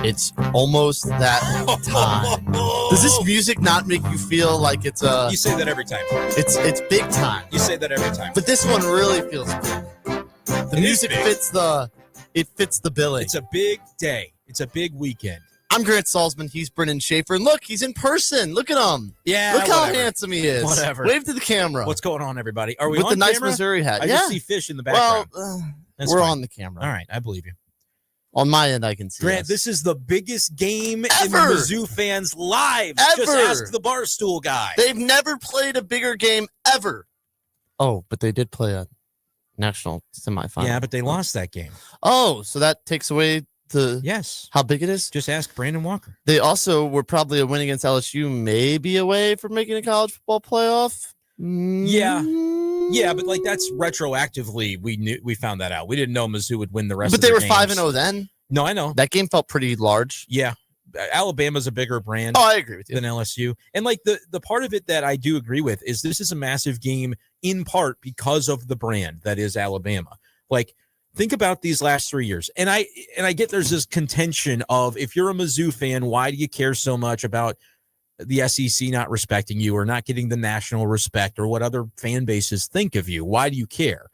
It's almost that time. Does this music not make you feel like it's a... You say that every time. It's big time. You say that every time. But this one really feels big. The music fits the billing. It's a big day. It's a big weekend. I'm Grant Salzman. He's Brennan Schaefer. And look, he's in person. Look at him. Yeah, look how handsome he is. Whatever. Wave to the camera. What's going on, everybody? Are we with on the nice camera? Missouri hat? I just see fish in the background. Well, we're on the camera. All right, I believe you. On my end, I can see. Grant, us. This is the biggest game ever in the Mizzou fans' lives. Ever. Just ask the Barstool guy. They've never played a bigger game ever. Oh, but they did play a national semifinal. Yeah, but they lost that game. Oh, so that takes away yes. How big it is? Just ask Brandon Walker. They also were probably a win against LSU, maybe away from making a college football playoff. Yeah, but like that's retroactively we found that out. We didn't know Mizzou would win the rest. But of they their were games. 5-0 then. No, I know that game felt pretty large. Yeah, Alabama's a bigger brand. Oh, I agree with you. Than LSU, and like the part of it that I do agree with is this is a massive game in part because of the brand that is Alabama. Like think about these last 3 years, and I get there's this contention of if you're a Mizzou fan, why do you care so much about the SEC not respecting you or not getting the national respect or what other fan bases think of you? Why do you care?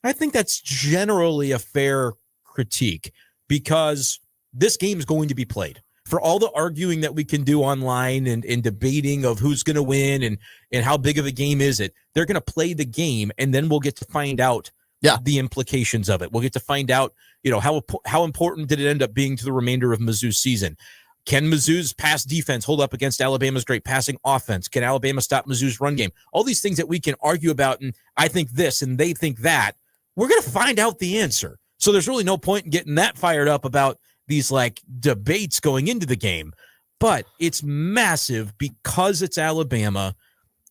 I think that's generally a fair critique because this game is going to be played. For all the arguing that we can do online and debating of who's going to win and how big of a game is it, they're going to play the game and then we'll get to find out the implications of it. We'll get to find out, how important did it end up being to the remainder of Mizzou's season? Can Mizzou's pass defense hold up against Alabama's great passing offense? Can Alabama stop Mizzou's run game? All these things that we can argue about, and I think this and they think that, we're going to find out the answer. So there's really no point in getting that fired up about these like debates going into the game. But it's massive because it's Alabama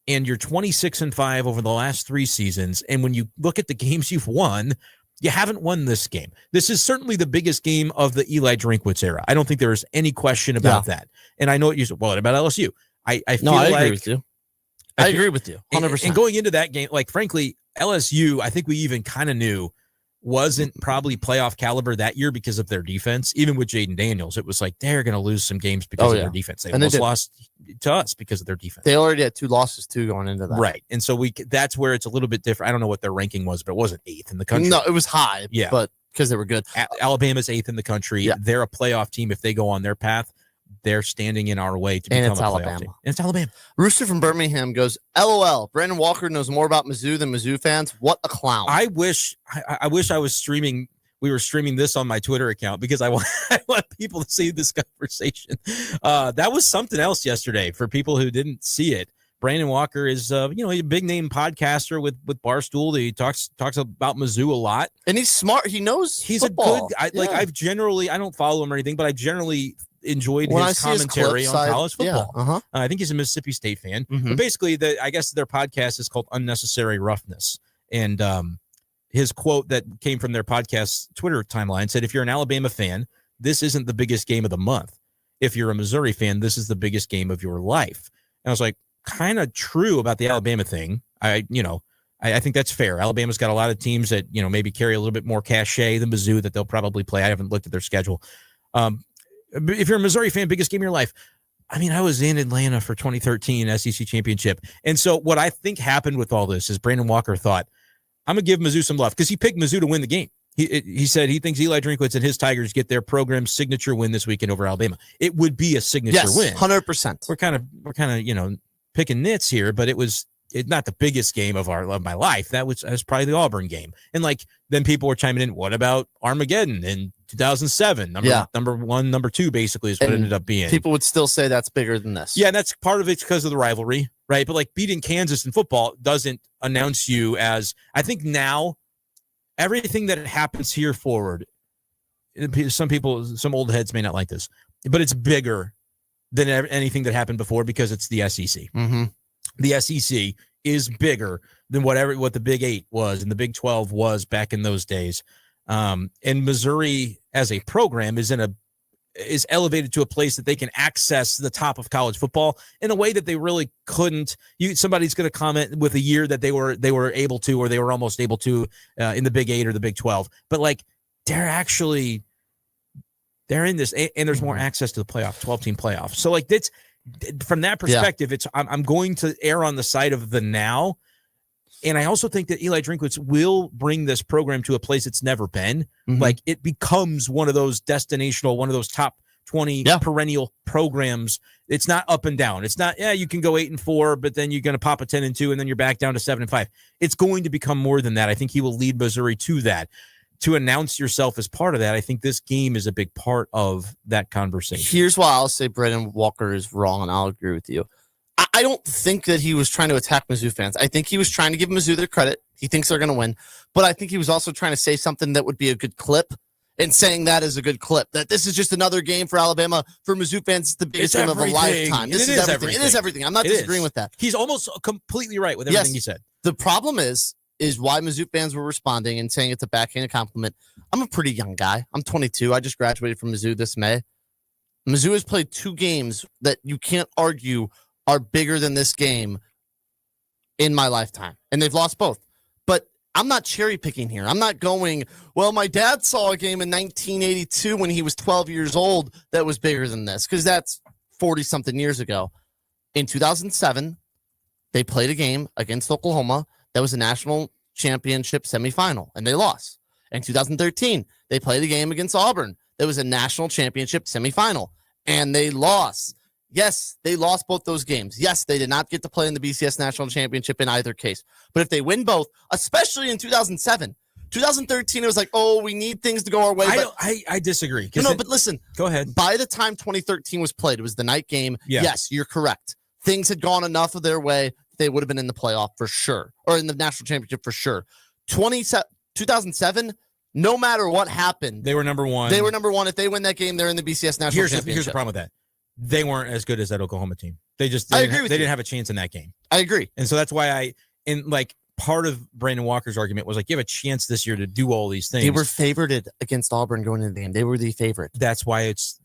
and you're 26-5 over the last 3 seasons. And when you look at the games you've won, you haven't won this game. This is certainly the biggest game of the Eli Drinkwitz era. I don't think there is any question about that. And I know what you said. Well, what about LSU? I feel I like agree with you. I agree with you 100%. And going into that game, like frankly, LSU, I think we even kind of knew wasn't probably playoff caliber that year because of their defense. Even with Jaden Daniels, it was like they're going to lose some games because of their defense. They almost lost to us because of their defense. They already had 2 losses too going into that. Right. And so that's where it's a little bit different. I don't know what their ranking was, but it wasn't 8th in the country. No, it was high. Yeah, but because they were good. Alabama's 8th in the country. Yeah. They're a playoff team. If they go on their path, they're standing in our way to become a playoff team. And it's Alabama. Rooster from Birmingham goes, LOL, Brandon Walker knows more about Mizzou than Mizzou fans. What a clown. I wish I was streaming. We were streaming this on my Twitter account because I want people to see this conversation. That was something else yesterday for people who didn't see it. Brandon Walker is, a big name podcaster with Barstool. He talks about Mizzou a lot, and he's smart. He knows he's football. a good. I don't follow him or anything, but I generally enjoyed his commentary on college football. I think he's a Mississippi State fan. But basically, I guess their podcast is called Unnecessary Roughness, and his quote that came from their podcast Twitter timeline said, "If you're an Alabama fan, this isn't the biggest game of the month. If you're a Missouri fan, this is the biggest game of your life." And I was like, kind of true about the Alabama thing. I think that's fair. Alabama's got a lot of teams that, maybe carry a little bit more cachet than Mizzou that they'll probably play. I haven't looked at their schedule. If you're a Missouri fan, biggest game of your life. I mean, I was in Atlanta for 2013 SEC championship. And so what I think happened with all this is Brandon Walker thought, I'm going to give Mizzou some love because he picked Mizzou to win the game. He said he thinks Eli Drinkwitz and his Tigers get their program's signature win this weekend over Alabama. It would be a signature win. 100%. We're kind of, picking nits here, but it's not the biggest game of my life. That was probably the Auburn game. And then people were chiming in, what about Armageddon in 2007? Number 1, number 2 basically is what it ended up being. People would still say that's bigger than this. Yeah, and that's part of it because of the rivalry, right? But beating Kansas in football doesn't announce you as, I think now, everything that happens here forward, some old heads may not like this, but it's bigger than anything that happened before because it's the SEC. Mm-hmm. The SEC is bigger than what the Big 8 was and the Big 12 was back in those days. And Missouri as a program is elevated to a place that they can access the top of college football in a way that they really couldn't. Somebody's going to comment with a year that they were able to, or they were almost able to in the Big 8 or the Big 12. But they're in this, and there's more access to the playoff, 12-team playoff. So like that's from that perspective, I'm going to err on the side of the now. And I also think that Eli Drinkwitz will bring this program to a place it's never been. Like it becomes one of those destinational, one of those top 20 perennial programs. It's not up and down. It's not, you can go 8-4, but then you're going to pop a 10-2, and then you're back down to 7-5. It's going to become more than that. I think he will lead Missouri to that. To announce yourself as part of that, I think this game is a big part of that conversation. Here's why I'll say Brendan Walker is wrong, and I'll agree with you. I don't think that he was trying to attack Mizzou fans. I think he was trying to give Mizzou their credit. He thinks they're going to win. But I think he was also trying to say something that would be a good clip, and saying that is a good clip. That this is just another game for Alabama. For Mizzou fans, it's the biggest game of a lifetime. This is everything. It is everything. I'm not disagreeing with that. He's almost completely right with everything he said. The problem is why Mizzou fans were responding and saying it's a backhanded compliment. I'm a pretty young guy. I'm 22. I just graduated from Mizzou this May. Mizzou has played 2 games that you can't argue are bigger than this game in my lifetime. And they've lost both. But I'm not cherry picking here. I'm not going, well, my dad saw a game in 1982 when he was 12 years old that was bigger than this, because that's 40 something years ago. In 2007, they played a game against Oklahoma that was a national championship semifinal, and they lost. In 2013, they played a game against Auburn that was a national championship semifinal, and they lost. Yes, they lost both those games. Yes, they did not get to play in the BCS National Championship in either case. But if they win both, especially in 2007, 2013, it was like, oh, we need things to go our way. I disagree. No, but listen. Go ahead. By the time 2013 was played, it was the night game. Yeah. Yes, you're correct. Things had gone enough of their way. They would have been in the playoff for sure, or in the national championship for sure. 2007, no matter what happened, they were number one. They were number one. If they win that game, they're in the BCS National Championship. Here's the problem with that. They weren't as good as that Oklahoma team. They didn't have a chance in that game. I agree. And so that's why part of Brandon Walker's argument was like, you have a chance this year to do all these things. They were favored against Auburn going into the game. They were the favorite. That's why it's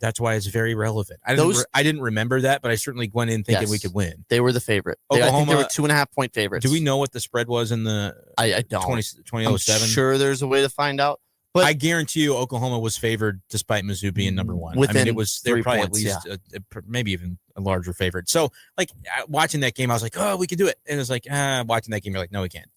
very relevant. I didn't remember that, but I certainly went in thinking we could win. They were the favorite. Oklahoma, I think they were 2.5 point favorites. Do we know what the spread was in the I don't. 2007? I'm sure there's a way to find out. But I guarantee you Oklahoma was favored despite Mizzou being number one. They were probably at least maybe even a larger favorite. So like watching that game, I was like, oh, we could do it. And it was like, watching that game, you're like, no, we can't.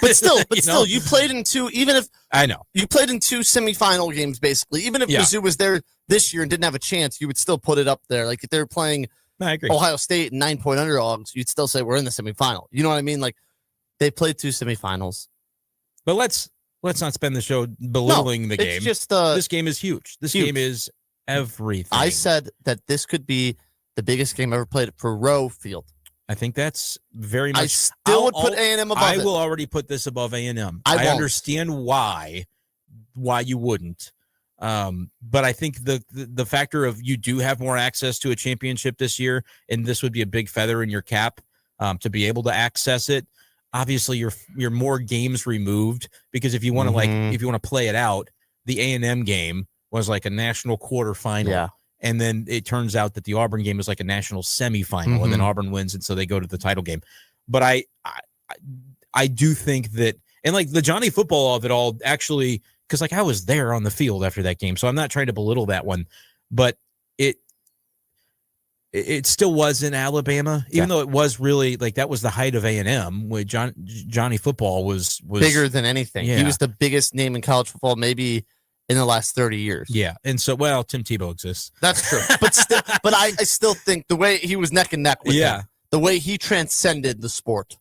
But still, you played in 2, even if I know you played in 2 semifinal games, basically. Even if Mizzou was there this year and didn't have a chance, you would still put it up there. Like if they were playing Ohio State and 9-point underdogs, you'd still say we're in the semifinal. You know what I mean? Like they played 2 semifinals. But let's not spend the show belittling the game. Just this game is huge. This game is everything. I said that this could be the biggest game ever played for Rowe Field. I think that's very much. I still would put A&M above I will already put this above A&M. I understand why you wouldn't. But I think the factor of you do have more access to a championship this year, and this would be a big feather in your cap to be able to access it. Obviously, you're more games removed because if you want to if you want to play it out, the A&M game was like a national quarterfinal. Yeah. And then it turns out that the Auburn game is like a national semifinal, and then Auburn wins, and so they go to the title game. But I do think that, and like the Johnny football of it all, actually, because like I was there on the field after that game, so I'm not trying to belittle that one, but it still was in Alabama, even though it was really like that was the height of A&M. With Johnny football was bigger than anything. Yeah. He was the biggest name in college football, maybe in the last 30 years. Yeah. And so, Tim Tebow exists. That's true. But I still think the way he was neck and neck with him, the way he transcended the sport.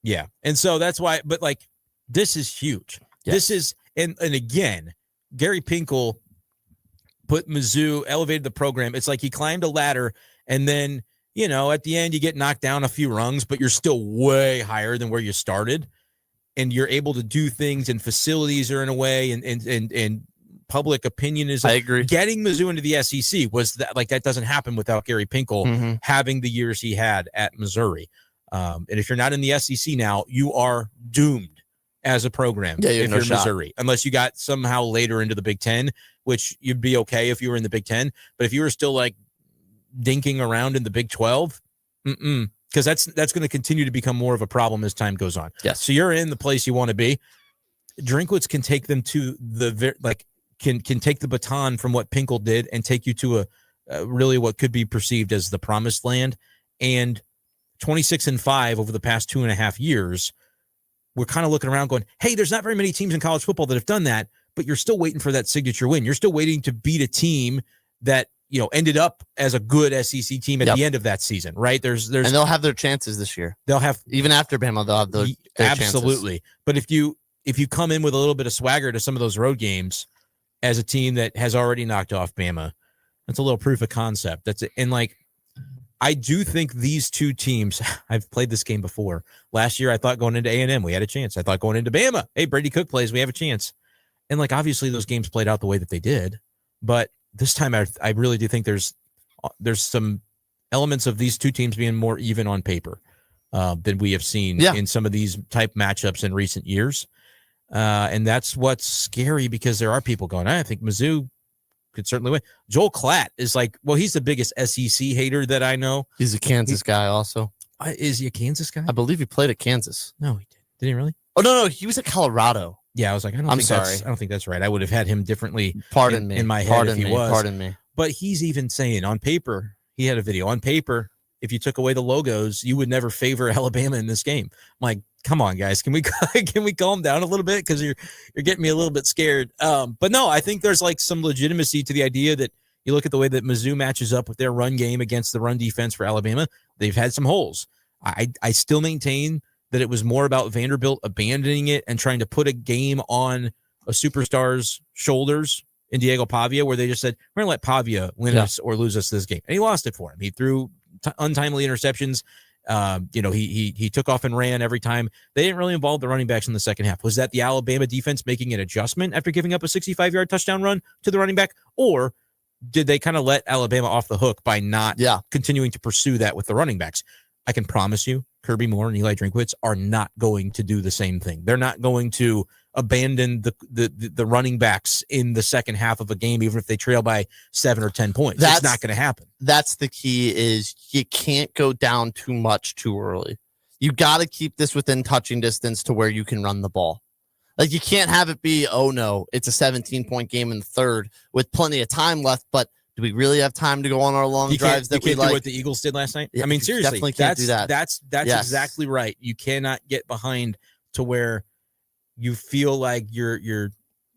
Yeah. And so that's why, but like, this is huge. Yes. This is, and again, Gary Pinkel put Mizzou, elevated the program. It's like he climbed a ladder, and then, at the end you get knocked down a few rungs, but you're still way higher than where you started. And you're able to do things, and facilities are in a way, and public opinion is. I agree. Getting Mizzou into the SEC was that doesn't happen without Gary Pinkel having the years he had at Missouri. And if you're not in the SEC now, you are doomed as a program if you're Missouri, unless you got somehow later into the Big Ten, which you'd be okay if you were in the Big Ten. But if you were still like dinking around in the Big 12, because that's going to continue to become more of a problem as time goes on. Yes. So you're in the place you want to be. Drinkwitz can take them to can take the baton from what Pinkel did and take you to a really what could be perceived as the promised land. And 26-5 over the past 2.5 years, we're kind of looking around going, hey, there's not very many teams in college football that have done that, but you're still waiting for that signature win. You're still waiting to beat a team that, ended up as a good SEC team at the end of that season, right? There's and they'll have their chances this year. They'll have, even after Bama, they'll have their absolutely chances. But if you come in with a little bit of swagger to some of those road games as a team that has already knocked off Bama, that's a little proof of concept. That's it. And I do think these two teams, I've played this game before. Last year, I thought going into A&M, we had a chance. I thought going into Bama, hey, Brady Cook plays, we have a chance. And obviously those games played out the way that they did. But this time I really do think there's some elements of these two teams being more even on paper than we have seen in some of these type matchups in recent years. And that's what's scary, because there are people going, I think Mizzou could certainly win. Joel Klatt is he's the biggest SEC hater that I know. He's a Kansas guy also. Is he a Kansas guy? I believe he played at Kansas. No, he did. Did he really? Oh, no, he was at Colorado. Yeah, I was like, I don't think that's right. I would have had him differently in my head if he was. Pardon me. But he's even saying on paper, he had a video, on paper, if you took away the logos, you would never favor Alabama in this game. I'm like, come on, guys. Can we calm down a little bit? Because you're getting me a little bit scared. But no, I think there's some legitimacy to the idea that you look at the way that Mizzou matches up with their run game against the run defense for Alabama. They've had some holes. I still maintain that it was more about Vanderbilt abandoning it and trying to put a game on a superstar's shoulders in Diego Pavia, where they just said, we're going to let Pavia win us or lose us this game. And he lost it for him. He threw untimely interceptions. He took off and ran every time. They didn't really involve the running backs in the second half. Was that the Alabama defense making an adjustment after giving up a 65-yard touchdown run to the running back? Or did they kind of let Alabama off the hook by not continuing to pursue that with the running backs? I can promise you, Kirby Moore and Eli Drinkwitz are not going to do the same thing. They're not going to abandon the running backs in the second half of a game, even if they trail by 7 or 10 points. That's not going to happen. That's the key, is you can't go down too much too early. You got to keep this within touching distance to where you can run the ball. You can't have it be, oh no, it's a 17-point game in the third with plenty of time left, but do we really have time to go on our long drives that we like? Do what the Eagles did last night? Yeah, I mean, seriously, definitely can't do that. That's exactly right. You cannot get behind to where you feel like you're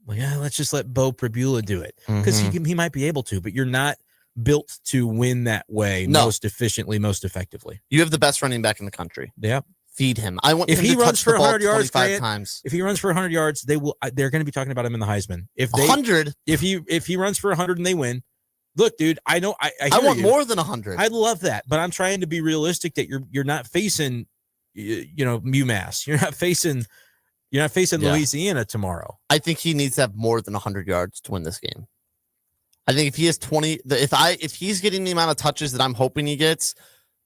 let's just let Bo Pribula do it, because he might be able to, but you're not built to win that way most efficiently, most effectively. You have the best running back in the country. Yeah. Feed him. I want if him he to runs touch for the ball 100 yards 25 times. If he runs for 100 yards, they're going to be talking about him in the Heisman. If 100, if he runs for 100 and they win, look, dude, I know I want more than 100. I'd love that, but I'm trying to be realistic that you're not facing UMass. You're not facing Louisiana tomorrow. I think he needs to have more than 100 yards to win this game. I think if he has 20, if he's getting the amount of touches that I'm hoping he gets,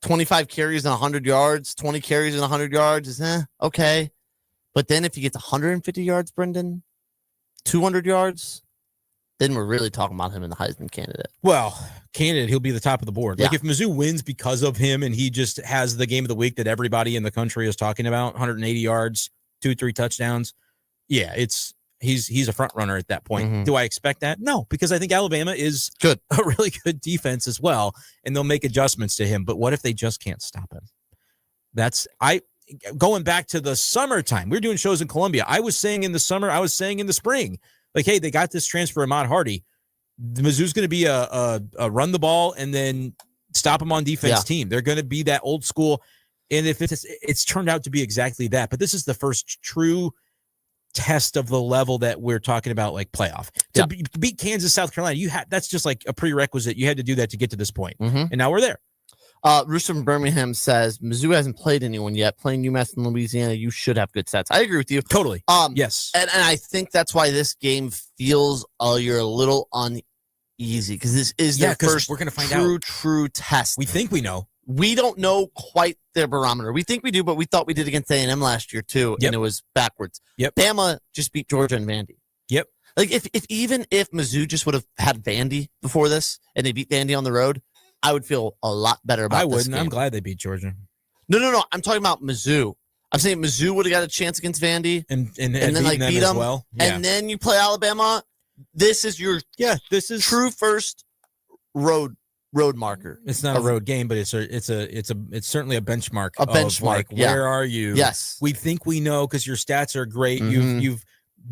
25 carries and 100 yards, 20 carries and 100 yards is okay. But then if he gets 150 yards, Brendan, 200 yards, then we're really talking about him in the Heisman candidate. Well, he'll be the top of the board. Yeah. If Mizzou wins because of him and he just has the game of the week that everybody in the country is talking about, 180 yards, 2-3 touchdowns, he's a front runner at that point. Do I expect that? No, because I think Alabama is good, a really good defense as well, and they'll make adjustments to him. But what if they just can't stop him? Going back to the summertime, we were doing shows in Columbia. I was saying in the summer, I was saying in the spring, hey, they got this transfer, Ahmad Hardy. The Mizzou's going to be a run the ball and then stop them on defense team. They're going to be that old school. And if it's turned out to be exactly that, but this is the first true test of the level that we're talking about, playoff. To beat Kansas, South Carolina, that's just a prerequisite. You had to do that to get to this point. And now we're there. Rooster from Birmingham says Mizzou hasn't played anyone yet. Playing UMass in Louisiana, you should have good stats. I agree with you. Totally. Yes. And I think that's why this game feels you're a little uneasy, because this is their first we're gonna find true test. We think we know. We don't know quite their barometer. We think we do, but we thought we did against A&M last year too, and it was backwards. Bama just beat Georgia and Vandy. If Mizzou just would have had Vandy before this and they beat Vandy on the road, I would feel a lot better about this game. I'm glad they beat Georgia. No. I'm talking about Mizzou. I'm saying Mizzou would have got a chance against Vandy and then beat them. well. And then you play Alabama. this is your this is true first road marker. It's not a road game, but it's certainly a benchmark. A benchmark. Like, where are you? Yes. We think we know because your stats are great. You've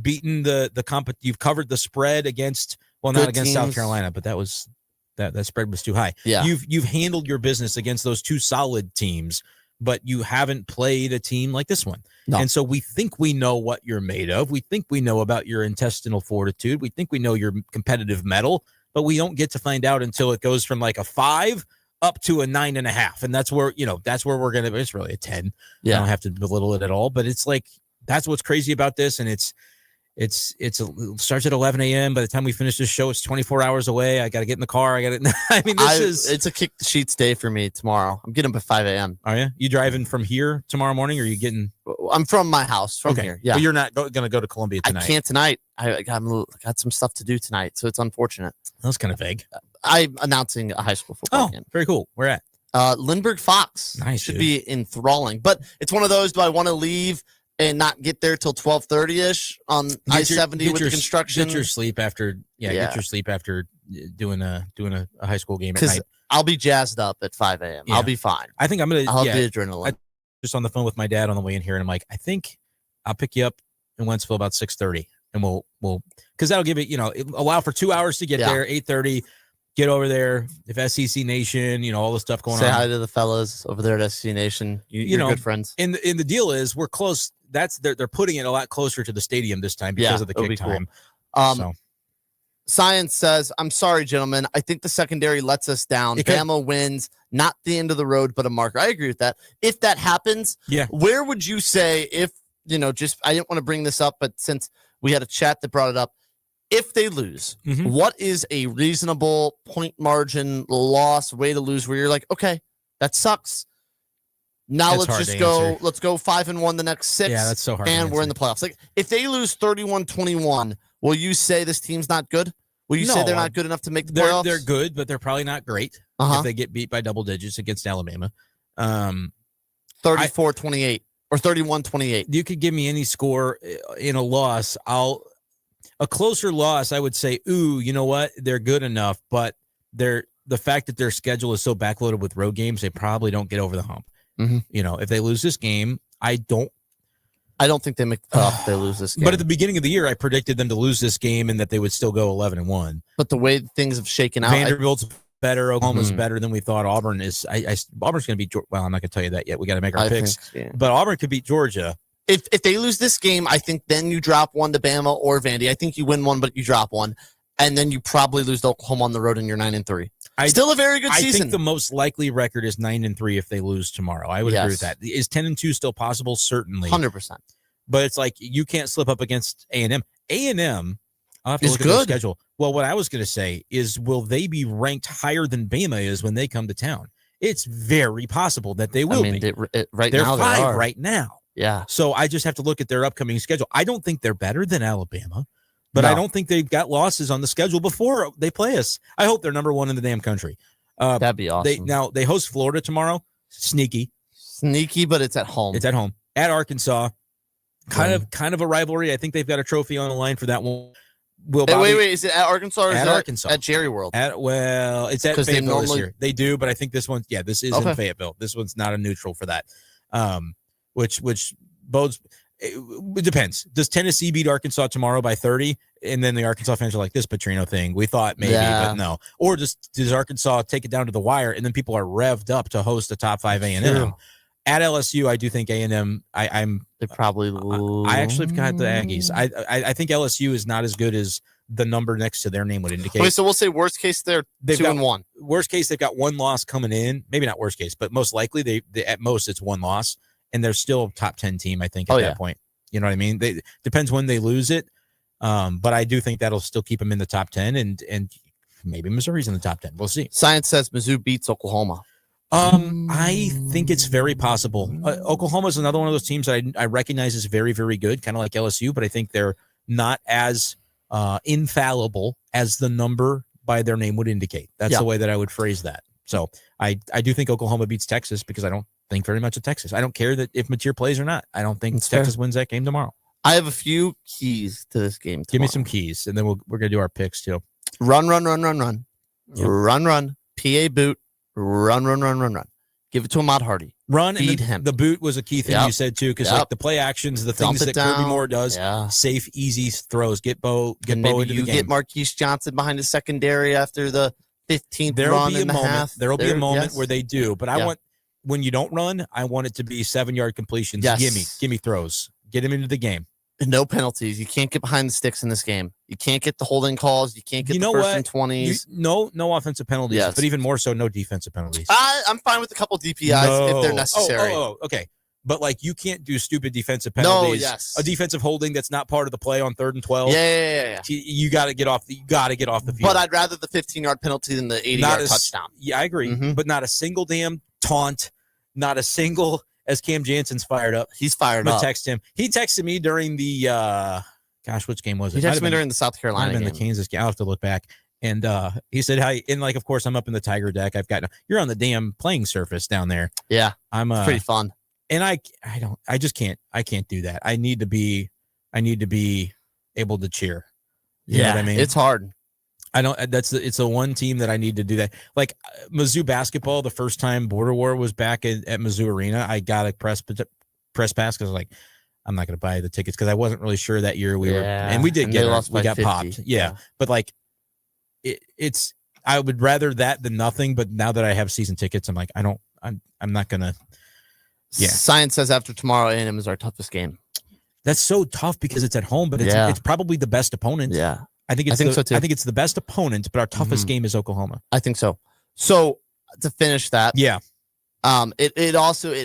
beaten the you've covered the spread against not good against teams. South Carolina, but that spread was too high. Yeah. You've handled your business against those two solid teams, but you haven't played a team like this one. No. And so we think we know what you're made of. We think we know about your intestinal fortitude. We think we know your competitive mettle, but we don't get to find out until it goes from like a 5 up to a 9.5. And that's where we're going to, it's really a 10. Yeah. I don't have to belittle it at all, but it's like, that's what's crazy about this. And it starts at 11 a.m. By the time we finish this show, it's 24 hours away. I got to get in the car. It's a kick the sheets day for me tomorrow. I'm getting up at 5 a.m. Are you driving from here tomorrow morning, or are you getting? I'm from my house here. Yeah. But you're not going to go to Columbia tonight. I can't tonight. I got some stuff to do tonight, so it's unfortunate. That's kind of vague. I'm announcing a high school football game. Very cool. Where at? Lindbergh Fox. Nice, should dude. be enthralling, but it's one of those. Do I want to leave and not get there till 12:30ish on I-70 with the construction? Get your sleep after. Get your sleep after doing a high school game at night. I'll be jazzed up at 5 a.m. Yeah. I'll be fine. I think I'm gonna. I'll have the adrenaline. Just on the phone with my dad on the way in here, and I'm like, I think I'll pick you up in Wentzville about 6:30, and we'll because that'll give it allow for 2 hours to get there. 8:30. Get over there. If SEC Nation, all the stuff going on. Say hi to the fellas over there at SEC Nation. You're good friends. And the deal is we're close. They're putting it a lot closer to the stadium this time because of the kick time. Cool. Science says, I'm sorry, gentlemen. I think the secondary lets us down. Bama wins, not the end of the road, but a marker. I agree with that. If that happens, where would you say I didn't want to bring this up, but since we had a chat that brought it up, if they lose, what is a reasonable point margin loss, way to lose, where you're like, okay, that sucks. Now let's just go. Let's go 5-1 the next 6. Yeah, that's so hard. And we're in the playoffs. Like, if they lose 31-21, will you say this team's not good? Will you say they're not good enough to make the playoffs? They're good, but they're probably not great if they get beat by double digits against Alabama. 34-28 or 31-28. You could give me any score in a loss. A closer loss, I would say, you know what? They're good enough, but the fact that their schedule is so backloaded with road games, they probably don't get over the hump. If they lose this game, I don't think they make the playoffs if they lose this game. But at the beginning of the year, I predicted them to lose this game and that they would still go 11-1. But the way things have shaken out, Vanderbilt's better. Oklahoma's better than we thought. Auburn is. Auburn's going to beat. Well, I'm not going to tell you that yet. We got to make our picks. But Auburn could beat Georgia. If they lose this game, I think then you drop one to Bama or Vandy. I think you win one, but you drop one, and then you probably lose to Oklahoma on the road, and you're 9-3. Still a very good season. I think the most likely record is 9-3 if they lose tomorrow. I would agree with that. Is 10-2 still possible? Certainly, 100%. But it's like you can't slip up against A&M. A&M, I'll have to look at their schedule. Well, what I was going to say is, will they be ranked higher than Bama is when they come to town? It's very possible that they will be. They're 5 right now. Yeah. So I just have to look at their upcoming schedule. I don't think they're better than Alabama, but I don't think they've got losses on the schedule before they play us. I hope they're number 1 in the damn country. That'd be awesome. They host Florida tomorrow. Sneaky, but it's at home. It's at home at Arkansas. Kind of a rivalry. I think they've got a trophy on the line for that one. Wait. Is it at Arkansas or at Arkansas? At Jerry World? It's at Fayetteville this year. They do, but I think this one, this is in Fayetteville. This one's not a neutral for that. Which bodes. It depends. Does Tennessee beat Arkansas tomorrow by 30? And then the Arkansas fans are like, this Petrino thing. We thought maybe, but no. Or does Arkansas take it down to the wire and then people are revved up to host a top 5 A&M? At LSU, I do think A&M. They probably lose. I actually have got the Aggies. I think LSU is not as good as the number next to their name would indicate. Okay, so we'll say worst case they're 2-1. Worst case they've got one loss coming in. Maybe not worst case, but most likely they at most it's one loss. And they're still a top 10 team, I think, at that point. You know what I mean? Depends when they lose it. But I do think that'll still keep them in the top 10, and maybe Missouri's in the top 10. We'll see. Science says Mizzou beats Oklahoma. I think it's very possible. Oklahoma is another one of those teams that I recognize is very, very good, kind of like LSU, but I think they're not as infallible as the number by their name would indicate. That's the way that I would phrase that. So I do think Oklahoma beats Texas because I don't think very much of Texas. I don't care that if Mateer plays or not. I don't think Texas wins that game tomorrow. I have a few keys to this game. Give me some keys, and then we're gonna do our picks too. Run. Yep. Run. PA boot. Run. Give it to Ahmad Hardy. Run. Feed and him. The boot was a key thing you said too, because like the play actions, the things that Kirby Moore does, safe, easy throws. Get Bo into the game. Get Marquise Johnson behind the secondary after the 15th run and a half. There will be a moment where they do, but I want, when you don't run, I want it to be 7-yard completions. Yes. Give me throws. Get him into the game. No penalties. You can't get behind the sticks in this game. You can't get the holding calls. You can't get the first and 20s. No offensive penalties, but even more so, no defensive penalties. I'm fine with a couple DPIs if they're necessary. Okay. But like, you can't do stupid defensive penalties. No, yes. A defensive holding that's not part of the play on 3rd and 12. Yeah. You got to get off the field. But I'd rather the 15-yard penalty than the 80-yard touchdown. Yeah, I agree. But not a single damn taunt. Not a single. As Cam Jansen's fired up. He's fired up. I'm going to text him. He texted me during the, which game was it? He texted me during the South Carolina game. The Kansas game. I'll have to look back. And he said, "Hi." And like, of course, I'm up in the Tiger deck. You're on the damn playing surface down there. Yeah. It's pretty fun. And I can't do that. I need to be able to cheer. You know what I mean? It's hard. It's the one team that I need to do that. Like Mizzou basketball, the first time Border War was back at Mizzou Arena, I got a press pass because I was like, I'm not going to buy the tickets because I wasn't really sure that year we were, and we did we got 50. popped. Yeah. But like I would rather that than nothing. But now that I have season tickets, I'm like, I'm not going to. Yeah. Science says after tomorrow, A&M is our toughest game. That's so tough because it's at home, but it's probably the best opponent. Yeah. I think so too. I think it's the best opponent, but our toughest game is Oklahoma. I think so. So to finish that, it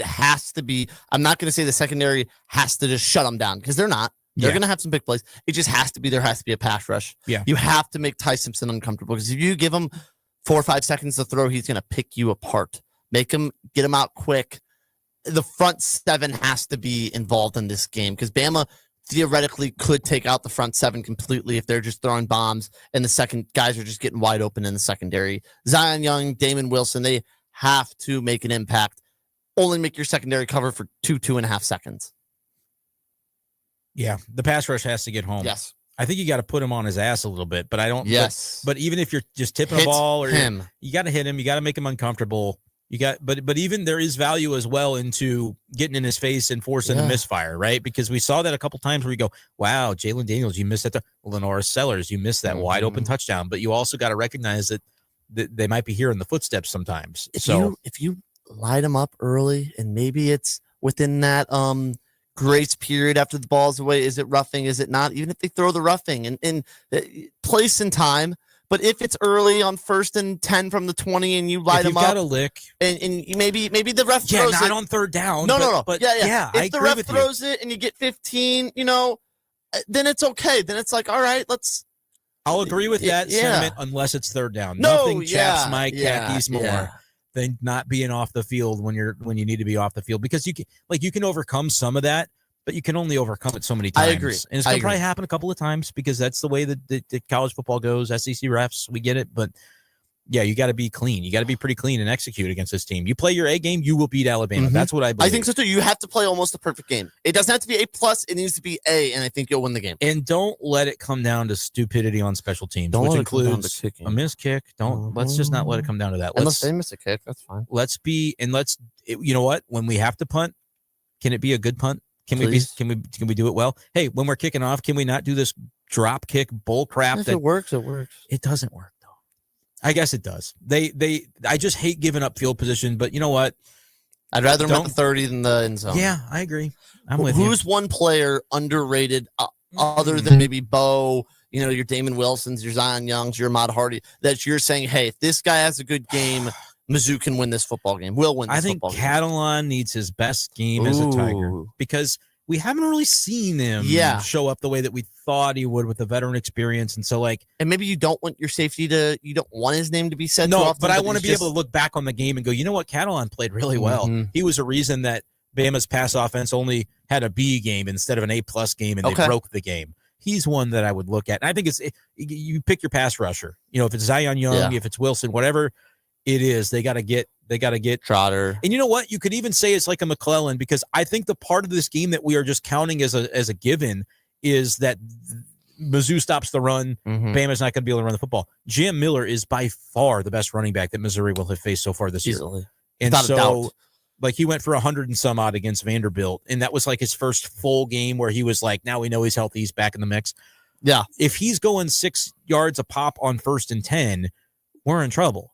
has to be. I'm not going to say the secondary has to just shut them down because they're not. They're going to have some big plays. It just has to be. There has to be a pass rush. Yeah, you have to make Ty Simpson uncomfortable because if you give him 4 or 5 seconds to throw, he's going to pick you apart. Get him out quick. The front 7 has to be involved in this game because Bama theoretically could take out the front 7 completely if they're just throwing bombs and the second guys are just getting wide open in the secondary. Zion Young, Damon Wilson, they have to make an impact. Only make your secondary cover for 2.5 seconds. Yeah, the pass rush has to get home. Yes. I think you got to put him on his ass a little bit, but I don't. Yes. But even if you're just tipping a ball or him, you got to hit him. You got to make him uncomfortable. But even there is value as well into getting in his face and forcing a misfire, right? Because we saw that a couple times where you go, wow, Jalen Daniels, you missed that. Lenora Sellers, you missed that wide open touchdown. But you also got to recognize that they might be hearing the footsteps sometimes. If you light them up early and maybe it's within that grace period after the ball's away, is it roughing? Is it not? Even if they throw the roughing and place and time. But if it's early on 1st and 10 from the 20 and you light them up, got a lick, and maybe the ref throws not it on 3rd down. No. But if the ref throws it and you get 15, then it's okay. Then it's like, all right, I'll agree with that sentiment unless it's 3rd down. Nothing chaps my khakis more than not being off the field when you need to be off the field because you can overcome some of that. But you can only overcome it so many times. I agree. And it's going to probably happen a couple of times because that's the way that college football goes. SEC refs, we get it. But, yeah, you got to be clean. You got to be pretty clean and execute against this team. You play your A game, you will beat Alabama. That's what I believe. I think so, too. You have to play almost a perfect game. It doesn't have to be A+. It needs to be A, and I think you'll win the game. And don't let it come down to stupidity on special teams, which includes a missed kick. Let's just not let it come down to that. Unless they miss a kick, that's fine. You know what? When we have to punt, can it be a good punt? Can we do it well? Hey, when we're kicking off, can we not do this drop kick bull crap? If it works, it works. It doesn't work though. I guess it does. I just hate giving up field position, but you know what? I'd rather them at the 30 than the end zone. Yeah, I agree. I'm with you. Who's one player underrated other than maybe Bo, your Damon Wilsons, your Zion Youngs, your Ahmad Hardy, that you're saying, hey, if this guy has a good game, Mizzou can win this football game. Will win this football game. I think Catalan needs his best game as a Tiger because we haven't really seen him show up the way that we thought he would with the veteran experience. And so, and maybe you don't want your safety you don't want his name to be said. No, but I want to be able to look back on the game and go, you know what? Catalan played really well. He was a reason that Bama's pass offense only had a B game instead of an A+ game, and they broke the game. He's one that I would look at. And I think you pick your pass rusher. If it's Zion Young, if it's Wilson, whatever it is, they got to get They got to get Trotter. And you know what? You could even say it's like a McClellan, because I think the part of this game that we are just counting as a given is that Mizzou stops the run. Bama's not going to be able to run the football. Jam Miller is by far the best running back that Missouri will have faced so far this year. And without a doubt. Like, he went for 100 and some odd against Vanderbilt, and that was like his first full game where he was like, now we know he's healthy, he's back in the mix. Yeah. If he's going 6 yards a pop on 1st and 10, we're in trouble,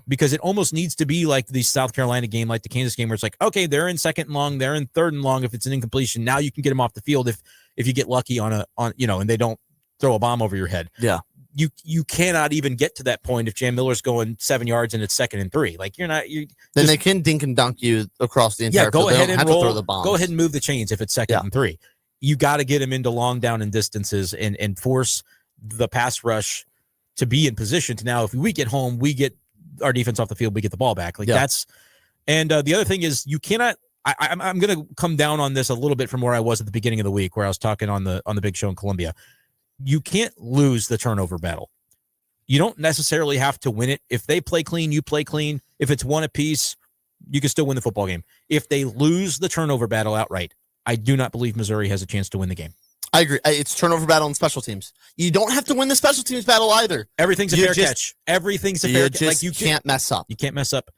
because it almost needs to be like the South Carolina game, like the Kansas game, where it's like, okay, they're in 2nd and long, they're in 3rd and long. If it's an incompletion, now you can get them off the field if you get lucky on and they don't throw a bomb over your head. Yeah. You cannot even get to that point if Jam Miller's going 7 yards and it's 2nd and 3. Like, then they can dink and dunk you across the entire field. Go ahead and roll. Throw the bombs. Go ahead and move the chains if it's 2nd and 3. You got to get him into long down and distances and force the pass rush to be in position to, now if we get home, we get our defense off the field, we get the ball back. Like that's, and the other thing is, you cannot. I'm going to come down on this a little bit from where I was at the beginning of the week, where I was talking on the big show in Columbia. You can't lose the turnover battle. You don't necessarily have to win it. If they play clean, you play clean. If it's one apiece, you can still win the football game. If they lose the turnover battle outright, I do not believe Missouri has a chance to win the game. I agree. It's turnover battle and special teams. You don't have to win the special teams battle either. Everything's a fair catch. Everything's a fair catch. Like, you can't mess up. You can't mess up.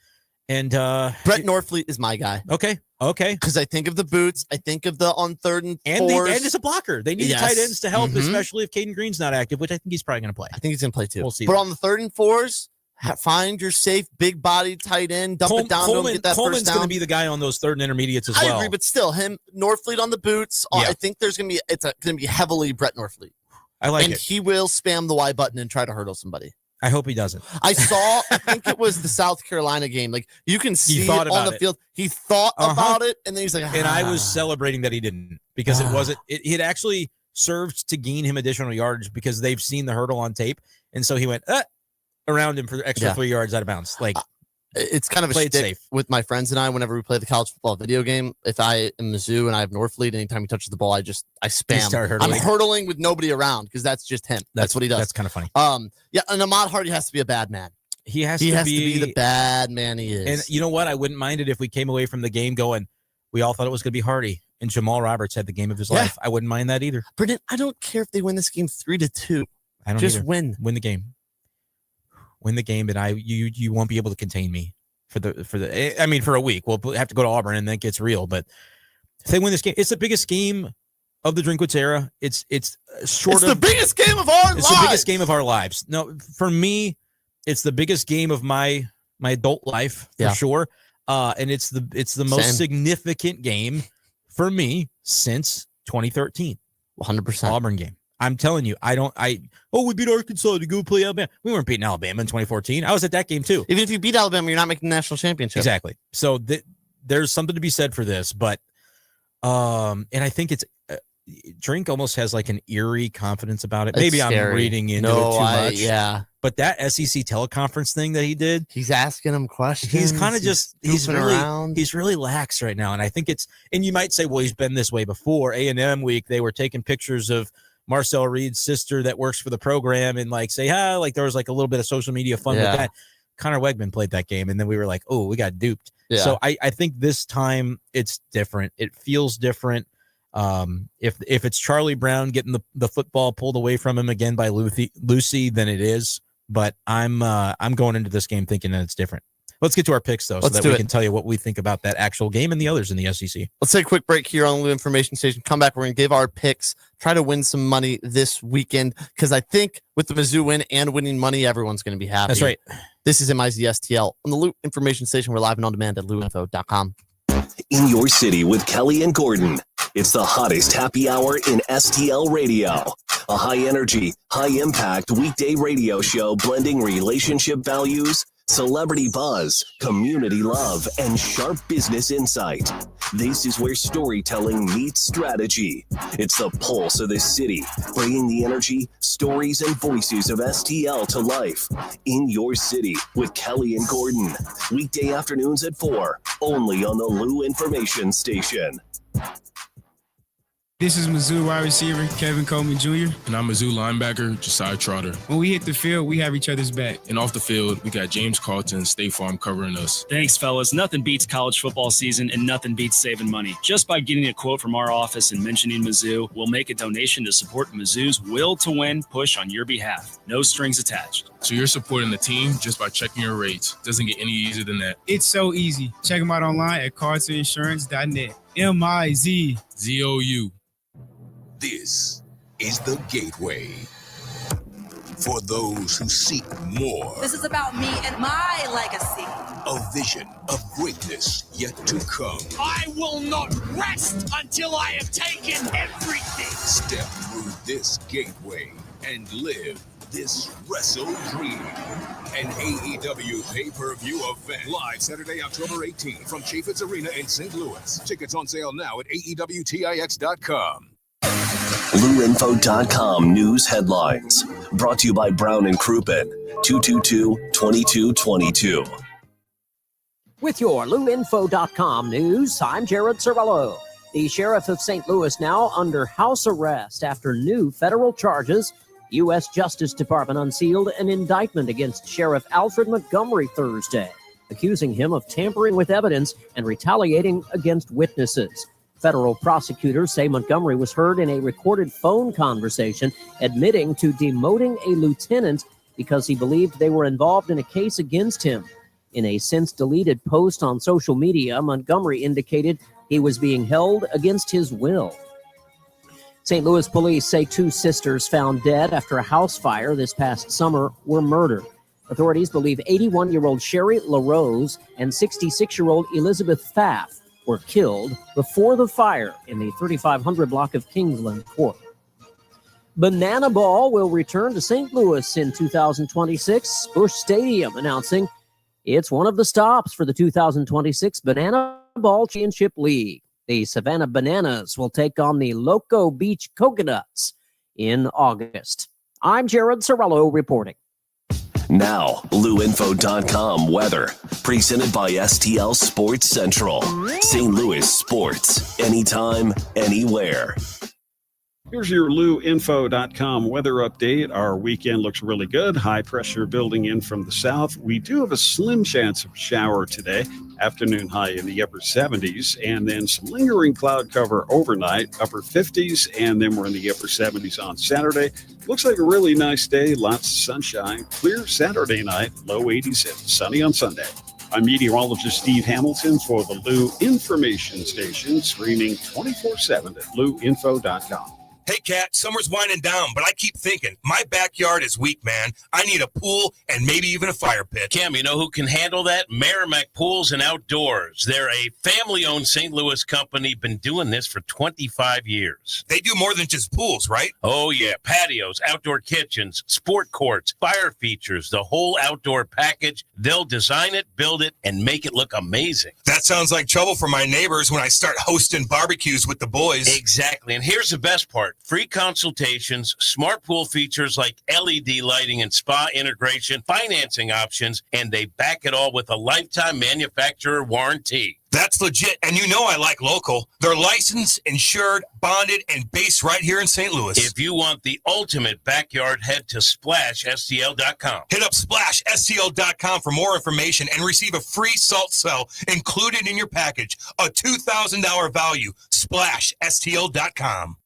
And Brett Norfleet is my guy. Okay. Because I think of the boots. I think of the on 3rd and 4s. And as a blocker. They need the tight ends to help, especially if Caden Green's not active, which I think he's probably going to play. I think he's going to play too. We'll see. But on the 3rd and 4s, find your safe, big body tight end, dump it down to him, get that Coleman's first down. going to be the guy on those 3rd and intermediates as well. I agree, but still, Norfleet on the boots. I think there's going to be heavily Brett Norfleet. I like it. And he will spam the Y button and try to hurdle somebody. I hope he doesn't. I think it was the South Carolina game. Like, you can see it on the field. He thought about it, and then he's like, And I was celebrating that he didn't, because it had actually served to gain him additional yardage, because they've seen the hurdle on tape. And so he went around him for extra 3 yards out of bounds. Like, it's kind of a shtick safe with my friends and I whenever we play the college football video game. If I am Mizzou and I have Norfleet, anytime he touches the ball, I spam. I'm hurdling with nobody around, because that's just him. That's what he does. That's kind of funny. And Ahmad Hardy has to be a bad man. He has to be the bad man he is. And you know what? I wouldn't mind it if we came away from the game going, we all thought it was going to be Hardy, and Jamal Roberts had the game of his life. I wouldn't mind that either. Brendan, I don't care if they win this game 3-2. I don't just either. win the game. Win the game, and you won't be able to contain me for a week. We'll have to go to Auburn, and then it gets real. But if they win this game, it's the biggest game of the Drinkwitz era. It's the biggest game of our lives. It's the biggest game of our lives. No, for me, it's the biggest game of my adult life for sure. And it's the most significant game for me since 2013. 100% Auburn game. I'm telling you, we beat Arkansas to go play Alabama. We weren't beating Alabama in 2014. I was at that game too. Even if you beat Alabama, you're not making the national championship. Exactly. So there's something to be said for this, but and I think it's Drink almost has like an eerie confidence about it. Maybe I'm reading into it too much. But that SEC teleconference thing that he did, he's asking him questions. He's kind of he's really lax right now, and I think and you might say, well, he's been this way before. A&M week, they were taking pictures of Marcel Reed's sister that works for the program and like say, like there was like a little bit of social media fun with that. Connor Wegman played that game, and then we were like, oh, we got duped. Yeah. So I think this time it's different. It feels different. If it's Charlie Brown getting the football pulled away from him again by Lucy, then it is. But I'm going into this game thinking that it's different. Let's get to our picks, though, so that we can tell you what we think about that actual game and the others in the SEC. Let's take a quick break here on the Information Station. Come back. We're going to give our picks, try to win some money this weekend, because I think with the Mizzou win and winning money, everyone's going to be happy. That's right. This is Miz-Stl on the Lou Information Station. We're live and on demand at louinfo.com. In your city with Kelly and Gordon. It's the hottest happy hour in STL radio. A high-energy, high-impact weekday radio show blending relationship values, celebrity buzz, community love, and sharp business insight. This is where storytelling meets strategy. It's the pulse of the city, bringing the energy, stories, and voices of STL to life. In your city with Kelly and Gordon. Weekday afternoons at 4, only on the Lou Information Station. This is Mizzou wide receiver Kevin Coleman Jr. And I'm Mizzou linebacker Josiah Trotter. When we hit the field, we have each other's back. And off the field, we got James Carlton, State Farm covering us. Thanks, fellas. Nothing beats college football season, and nothing beats saving money. Just by getting a quote from our office and mentioning Mizzou, we'll make a donation to support Mizzou's will to win push on your behalf. No strings attached. So you're supporting the team just by checking your rates. Doesn't get any easier than that. It's so easy. Check them out online at cartoninsurance.net. MIZZOU. This is the gateway for those who seek more. This is about me and my legacy. A vision of greatness yet to come. I will not rest until I have taken everything. Step through this gateway and live this wrestle dream. An AEW pay-per-view event. Live Saturday, October 18th from Chaffetz Arena in St. Louis. Tickets on sale now at AEWTIX.com. BlueInfo.com news headlines. Brought to you by Brown and Crouppen. 222-2222. With your LouInfo.com news, I'm Jared Cervello. The sheriff of St. Louis now under house arrest after new federal charges. U.S. Justice Department unsealed an indictment against Sheriff Alfred Montgomery Thursday, accusing him of tampering with evidence and retaliating against witnesses. Federal prosecutors say Montgomery was heard in a recorded phone conversation admitting to demoting a lieutenant because he believed they were involved in a case against him. In a since-deleted post on social media, Montgomery indicated he was being held against his will. St. Louis police say two sisters found dead after a house fire this past summer were murdered. Authorities believe 81-year-old Sherry LaRose and 66-year-old Elizabeth Pfaff were killed before the fire in the 3500 block of Kingsland Court. Banana Ball will return to St. Louis in 2026. Busch Stadium announcing it's one of the stops for the 2026 Banana Ball Championship League. The Savannah Bananas will take on the Loco Beach Coconuts in August. I'm Jared Cervello reporting. Now, LouInfo.com weather. Presented by STL Sports Central. St. Louis sports. Anytime, anywhere. Here's your LouInfo.com weather update. Our weekend looks really good. High pressure building in from the south. We do have a slim chance of shower today. Afternoon high in the upper 70s, and then some lingering cloud cover overnight, upper 50s, and then we're in the upper 70s on Saturday. Looks like a really nice day. Lots of sunshine. Clear Saturday night, low 80s and sunny on Sunday. I'm meteorologist Steve Hamilton for the Lou Information Station, streaming 24/7 at LouInfo.com. Hey, Kat, summer's winding down, but I keep thinking, my backyard is weak, man. I need a pool and maybe even a fire pit. Cam, you know who can handle that? Merrimack Pools and Outdoors. They're a family-owned St. Louis company, been doing this for 25 years. They do more than just pools, right? Oh, yeah. Patios, outdoor kitchens, sport courts, fire features, the whole outdoor package. They'll design it, build it, and make it look amazing. That sounds like trouble for my neighbors when I start hosting barbecues with the boys. Exactly. And here's the best part. Free consultations, smart pool features like LED lighting and spa integration, financing options, and they back it all with a lifetime manufacturer warranty. That's legit, and you know I like local. They're licensed, insured, bonded, and based right here in St. Louis. If you want the ultimate backyard, head to SplashSTL.com. Hit up SplashSTL.com for more information and receive a free salt cell included in your package, a $2,000 value. SplashSTL.com.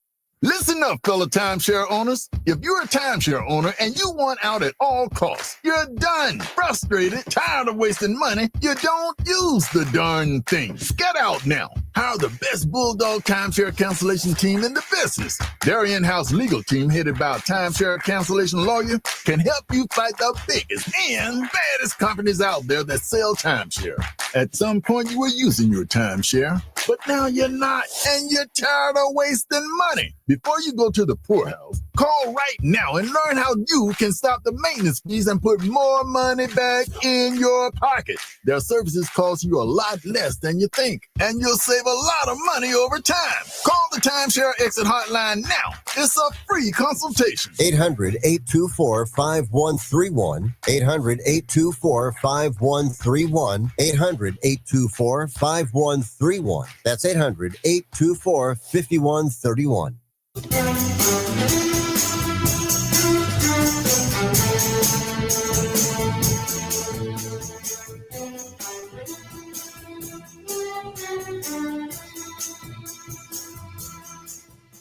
Listen up, fellow timeshare owners. If you're a timeshare owner and you want out at all costs, you're done, frustrated, tired of wasting money, you don't use the darn thing. Get out now. Hire the best Bulldog timeshare cancellation team in the business. Their in-house legal team, headed by a timeshare cancellation lawyer, can help you fight the biggest and baddest companies out there that sell timeshare. At some point, you were using your timeshare, but now you're not, and you're tired of wasting money. Before you go to the poorhouse, call right now and learn how you can stop the maintenance fees and put more money back in your pocket. Their services cost you a lot less than you think, and you'll save a lot of money over time. Call the Timeshare Exit Hotline now. It's a free consultation. 800-824-5131. 800-824-5131. 800 800-824-5131. That's 800-824-5131.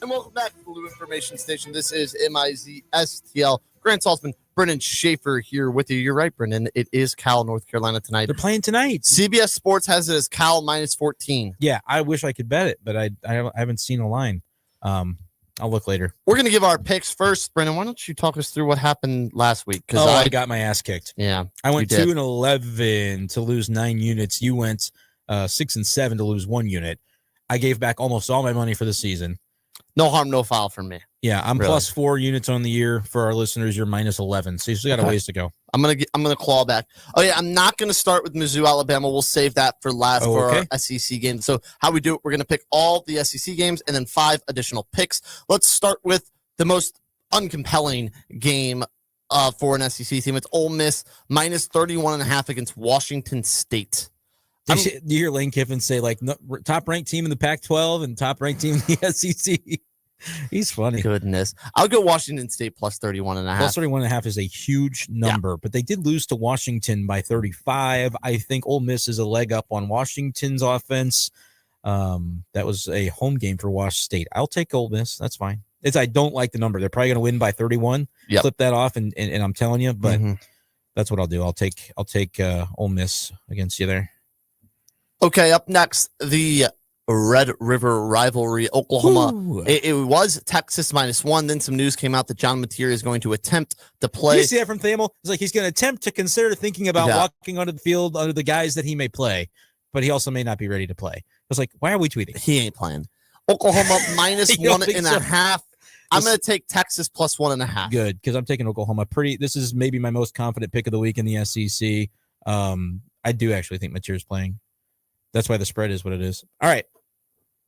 And welcome back to the Blue Information Station. This is Miz-Stl. Grant Saltzman, Brendan Schaefer here with you. You're right, Brendan. It is Cal, North Carolina tonight. They're playing tonight. CBS Sports has it as Cal minus 14. Yeah, I wish I could bet it, but I haven't seen a line. I'll look later. We're going to give our picks first. Brendan, why don't you talk us through what happened last week? I got my ass kicked. Yeah. I went 2-11 to lose 9 units. You went 6-7 to lose 1 unit. I gave back almost all my money for the season. No harm, no foul from me. Yeah, I'm plus 4 units on the year. For our listeners, you're minus 11. So you still got a ways to go. I'm gonna claw back. Oh yeah, I'm not gonna start with Mizzou, Alabama. We'll save that for last for our SEC game. So how we do it? We're gonna pick all the SEC games and then 5 additional picks. Let's start with the most uncompelling game for an SEC team. It's Ole Miss minus 31.5 against Washington State. You hear Lane Kiffin say, like, top ranked team in the Pac-12 and top ranked team in the SEC. He's funny. Goodness. I'll go Washington State plus 31.5. Plus 31.5 is a huge number, but they did lose to Washington by 35. I think Ole Miss is a leg up on Washington's offense. That was a home game for Wash State. I'll take Ole Miss. That's fine. I don't like the number. They're probably going to win by 31. Yep. Flip that off, and I'm telling you, but that's what I'll do. I'll take Ole Miss against you there. Okay, up next, the Red River rivalry, Oklahoma. It was Texas -1. Then some news came out that John Mateer is going to attempt to play. You see that from Thamel? It's like he's going to attempt to consider thinking about walking onto the field under the guys that he may play, but he also may not be ready to play. I was like, why are we tweeting? He ain't playing. Oklahoma -1.5. I'm going to take Texas plus 1.5. Good, because I'm taking Oklahoma. This is maybe my most confident pick of the week in the SEC. I do actually think Mateer's playing. That's why the spread is what it is. All right.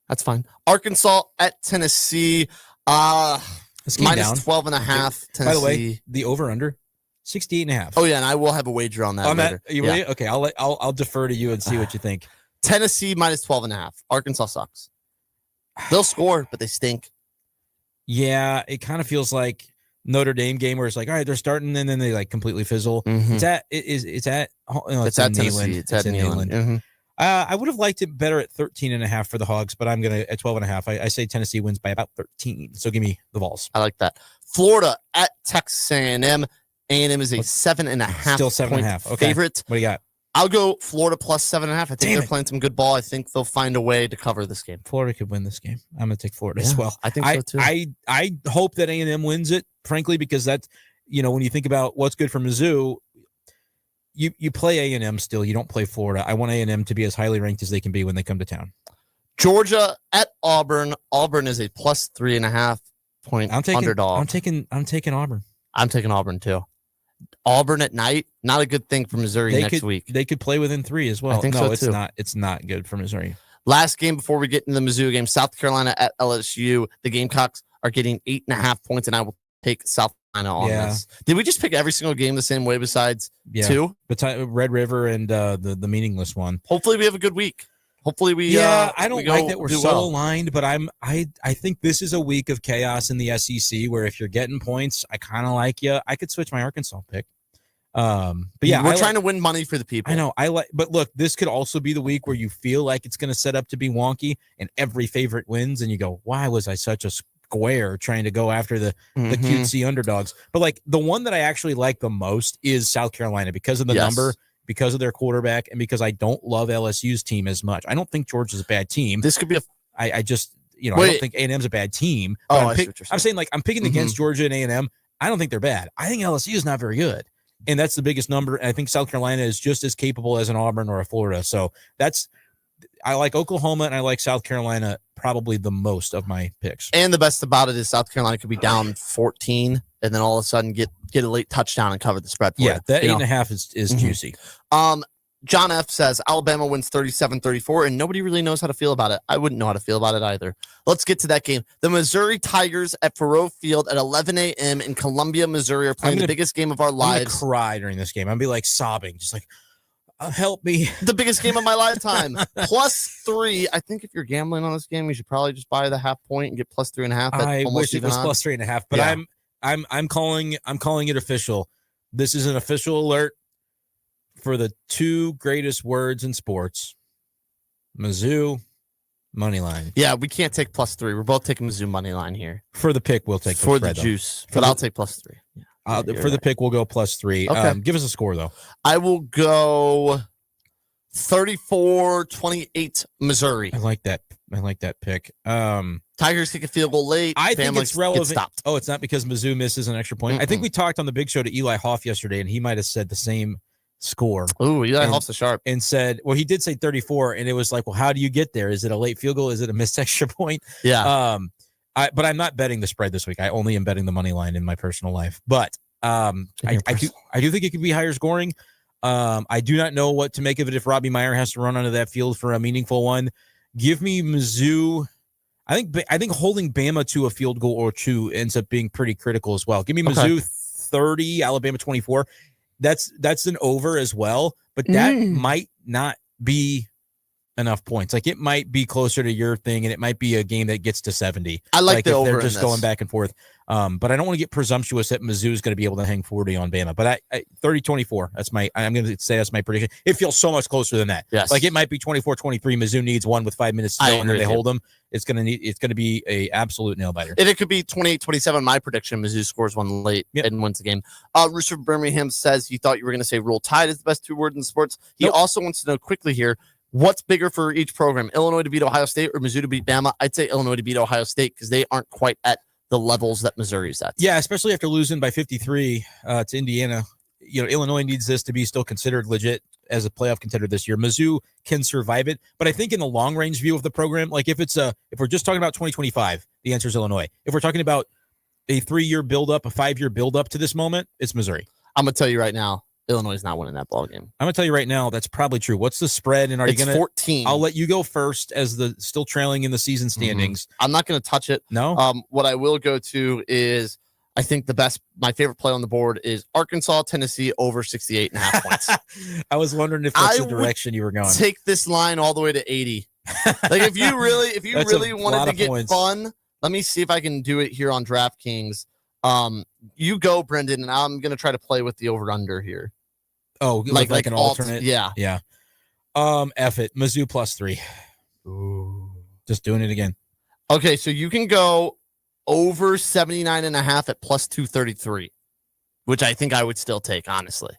That's fine. Arkansas at Tennessee. This game minus down. 12.5. Tennessee. By the way, the over-under, 68.5. Oh, yeah, and I will have a wager on that later. Are you ready? Okay, I'll defer to you and see what you think. Tennessee minus 12.5. Arkansas sucks. They'll score, but they stink. Yeah, it kind of feels like Notre Dame game where it's like, all right, they're starting, and then they like completely fizzle. Mm-hmm. It's at Tennessee. It's at Neyland. Mm-hmm. I would have liked it better at 13.5 for the Hogs, but I'm going to at 12.5. I say Tennessee wins by about 13. So give me the Vols. I like that. Florida at Texas A&M. A&M is a 7.5. Still 7.5. Okay. Favorite. What do you got? I'll go Florida plus 7.5. I think they're playing some good ball. I think they'll find a way to cover this game. Florida could win this game. I'm going to take Florida as well. I think so too. I hope that A&M wins it, frankly, because that's, when you think about what's good for Mizzou, you play A&M still. You don't play Florida. I want A&M to be as highly ranked as they can be when they come to town. Georgia at Auburn. Auburn is a plus 3.5 point underdog. I'm taking Auburn. I'm taking Auburn too. Auburn at night, not a good thing for Missouri next week. They could play within 3 as well. I think so too. It's not good for Missouri. Last game before we get into the Mizzou game, South Carolina at LSU. The Gamecocks are getting 8.5 points, and I will take South Carolina on this. Did we just pick every single game the same way besides 2? Red River and the meaningless one. Hopefully we have a good week. Hopefully we I don't like that we're so aligned, but I think this is a week of chaos in the SEC where if you're getting points, I kind of like you. I could switch my Arkansas pick. But yeah, we're trying to win money for the people. I know. But look, this could also be the week where you feel like it's going to set up to be wonky and every favorite wins and you go, why was I such a square trying to go after the cutesy underdogs? But like the one that I actually like the most is South Carolina because of the number, because of their quarterback, and because I don't love LSU's team as much. I don't think Georgia's a bad team. This could be I just, I don't think A&M's a bad team. I'm saying like I'm picking against Georgia and A&M. I don't think they're bad. I think LSU is not very good. And that's the biggest number. And I think South Carolina is just as capable as an Auburn or a Florida. So I like Oklahoma and I like South Carolina probably the most of my picks. And the best about it is South Carolina could be down 14 and then all of a sudden get a late touchdown and cover the spread. That 8.5 is juicy. John F. says Alabama wins 37-34, and nobody really knows how to feel about it. I wouldn't know how to feel about it either. Let's get to that game. The Missouri Tigers at Faurot Field at 11 a.m. in Columbia, Missouri are playing the biggest game of our lives. I'm going to cry during this game. I'm going to be like sobbing, just like, Help me. The biggest game of my lifetime. +3. I think if you're gambling on this game, you should probably just buy the half point and get +3.5. I wish it was +3.5, but yeah. I'm calling it official. This is an official alert for the two greatest words in sports. Mizzou money line. Yeah, we can't take +3. We're both taking Mizzou money line here. For the pick, we'll take for the juice, but I'll take +3. Yeah, for the pick, we'll go +3. Okay. Give us a score though. I will go 34-28 Missouri. I like that pick. Tigers kick a field goal late. I think it's relevant. Stopped. Oh, it's not because Mizzou misses an extra point. I think we talked on the big show to Eli Hoff yesterday, and he might have said the same score. Ooh, Eli Hoff's a sharp. And said, well, he did say 34, and it was like, well, how do you get there? Is it a late field goal? Is it a missed extra point? Yeah. But I'm not betting the spread this week. I only am betting the money line in my personal life. But I do think it could be higher scoring. I do not know what to make of it if Robbie Meyer has to run onto that field for a meaningful one. Give me Mizzou. I think holding Bama to a field goal or two ends up being pretty critical as well. Give me Mizzou 30, Alabama 24. That's an over as well, but that might not be enough points. Like it might be closer to your thing, and it might be a game that gets to 70. I like the over. They're just going back and forth. But I don't want to get presumptuous that Mizzou is going to be able to hang 40 on Bama. But I 30-24. I'm going to say that's my prediction. It feels so much closer than that. Yes. Like it might be 24-23. Mizzou needs one with 5 minutes to go, and then they hold them. It's going to be a absolute nail biter. And it could be 28-27. My prediction: Mizzou scores one late and wins the game. Rooster Birmingham says he thought you were going to say Roll Tide is the best two words in sports. He also wants to know quickly here. What's bigger for each program? Illinois to beat Ohio State or Mizzou to beat Bama? I'd say Illinois to beat Ohio State because they aren't quite at the levels that Missouri's at. Yeah, especially after losing by 53 to Indiana. You know, Illinois needs this to be still considered legit as a playoff contender this year. Mizzou can survive it, but I think in the long range view of the program, like if we're just talking about 2025, the answer is Illinois. If we're talking about a 3-year buildup, a 5-year buildup to this moment, it's Missouri. I'm gonna tell you right now. Illinois is not winning that ball game. I'm gonna tell you right now that's probably true. What's the spread? And you gonna 14? I'll let you go first as the still trailing in the season standings. I'm not gonna touch it. No. What I will go to is I think my favorite play on the board is Arkansas, Tennessee over 68.5 points. I was wondering if that's the direction you were going. Take this line all the way to 80. Like if you really wanted to get fun, let me see if I can do it here on DraftKings. You go, Brendan, and I'm gonna try to play with the over under here. Oh, like an alternate. Yeah. F it. Mizzou +3. Ooh. Just doing it again. Okay, so you can go over 79.5 at +233, which I think I would still take, honestly.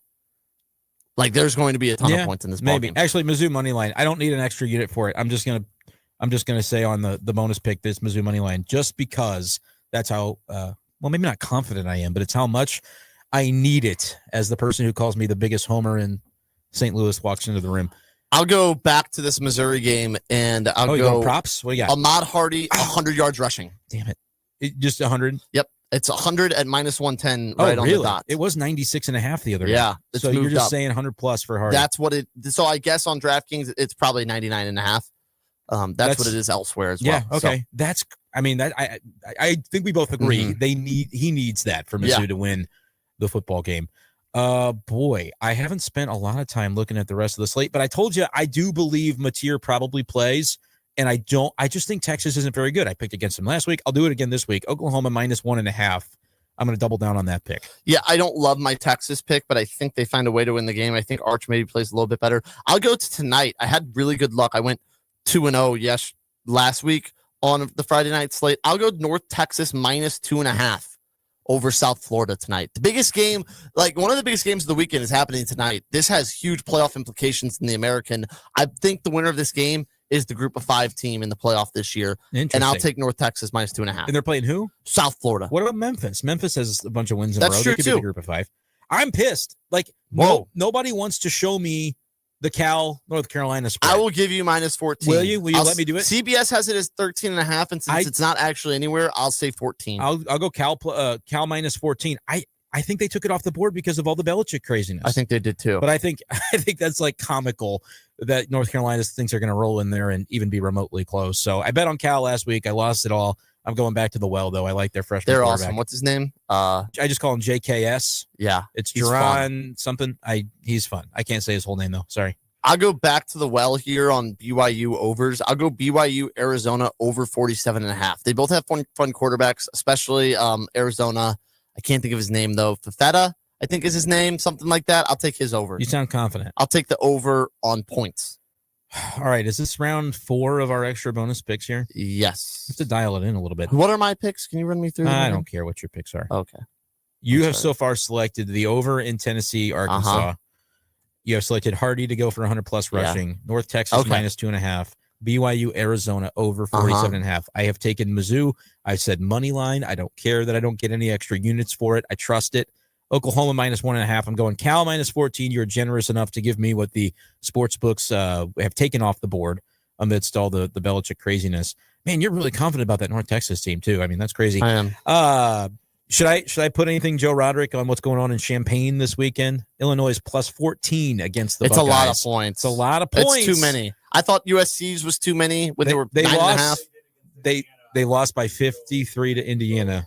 Like there's going to be a ton of points in this maybe. ballgame. Actually, Mizzou money line. I don't need an extra unit for it. I'm just gonna say on the bonus pick this Mizzou money line just because that's how well, maybe not confident I am, but it's how much I need it as the person who calls me the biggest homer in St. Louis walks into the room. I'll go back to this Missouri game, and I'll go props. What do you got? Ahmad Hardy, 100 yards rushing. Damn it. Just 100? Yep. It's 100 at -110 right on the dot. It was 96.5 the other day. Yeah. So you're just saying 100 plus for Hardy. That's what it. So I guess on DraftKings, it's probably 99.5. That's what it is elsewhere as well. Yeah. Okay. So. I think we both agree he needs that for Mizzou to win the football game. Boy, I haven't spent a lot of time looking at the rest of the slate, but I told you I do believe Mateer probably plays, and I just think Texas isn't very good. I picked against them last week. I'll do it again this week. Oklahoma -1.5. I'm going to double down on that pick. Yeah, I don't love my Texas pick, but I think they find a way to win the game. I think Arch maybe plays a little bit better. I'll go to tonight. I had really good luck. I went 2-0 last week on the Friday night slate. I'll go North Texas -2.5 over South Florida tonight. The biggest game, like one of the biggest games of the weekend is happening tonight. This has huge playoff implications in the American. I think the winner of this game is the group of 5 team in the playoff this year. And I'll take North Texas -2.5. And they're playing who? South Florida. What about Memphis? Memphis has a bunch of wins in a row. True they could too. be the group of 5. I'm pissed. Like, nobody wants to show me the Cal North Carolina spread. I will give you -14. Will you? Will you let me do it? CBS has it as 13.5, and since it's not actually anywhere, I'll say 14. I'll go Cal -14. I think they took it off the board because of all the Belichick craziness. I think they did too. But I think that's like comical that North Carolina thinks they're going to roll in there and even be remotely close. So I bet on Cal last week. I lost it all. I'm going back to the well, though. I like their freshman They're quarterback. awesome. What's his name? I just call him JKS. Yeah. It's he's Jerron something. He's fun. I can't say his whole name, though. Sorry. I'll go back to the well here on BYU overs. I'll go BYU Arizona over 47.5. They both have fun quarterbacks, especially Arizona. I can't think of his name, though. Fafetta, I think is his name, something like that. I'll take his over. You sound confident. I'll take the over on points. All right. Is this round 4 of our extra bonus picks here? Yes. I have to dial it in a little bit. What are my picks? Can you run me through? I don't care what your picks are. Okay. You have so far selected the over in Tennessee, Arkansas. You have selected Hardy to go for 100-plus rushing. North Texas minus 2.5. BYU, Arizona over 47.5. I have taken Mizzou. I said money line. I don't care that I don't get any extra units for it. I trust it. Oklahoma minus 1.5. I'm going Cal minus 14. You're generous enough to give me what the sports books have taken off the board amidst all the Belichick craziness. Man, you're really confident about that North Texas team too. I mean, that's crazy. I am. Should I put anything, Joe Roderick, on what's going on in Champaign this weekend? Illinois is plus 14 against the Buckeyes. It's a lot of points. It's a lot of points. It's too many. I thought USC's was too many when they were they 9.5. They lost by 53 to Indiana.